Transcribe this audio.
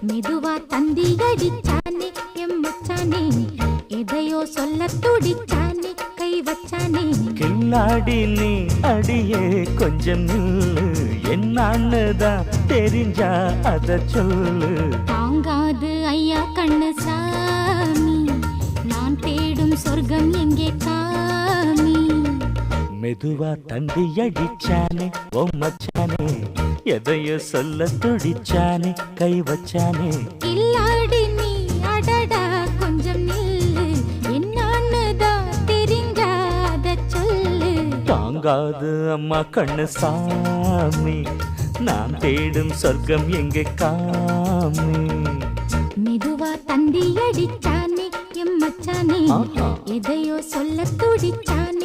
மெதுவா தந்தி அடிச்சானே எம் மச்சானே எதையோ சொல்ல துடிச்சானே கை வச்சானே கில்லாடி நீ அடியே கொஞ்சம் நில்லு என்னான்னுதான் தெரிஞ்சா அத சொல்லு தாங்காது ஐயா கண்ணு சாமி நான் தேடும் சொர்க்கம் எங்கே காமி மெதுவா தந்தி அடிச்சானே ஓ மச்சானே எதையோ சொல்ல துடிச்சானே கை வச்சானே கில்லாடி நீ அடடா கொஞ்சம் நில்லு என்னான்னுதான் தெரிஞ்சாத சொல்லு தாங்காது அம்மா கண்ணு சாமி நான் தேடும் சொர்க்கம் எங்கே காமி மெதுவா தந்தி அடிச்சானே எம் மச்சானே எதையோ சொல்ல துடிச்சானே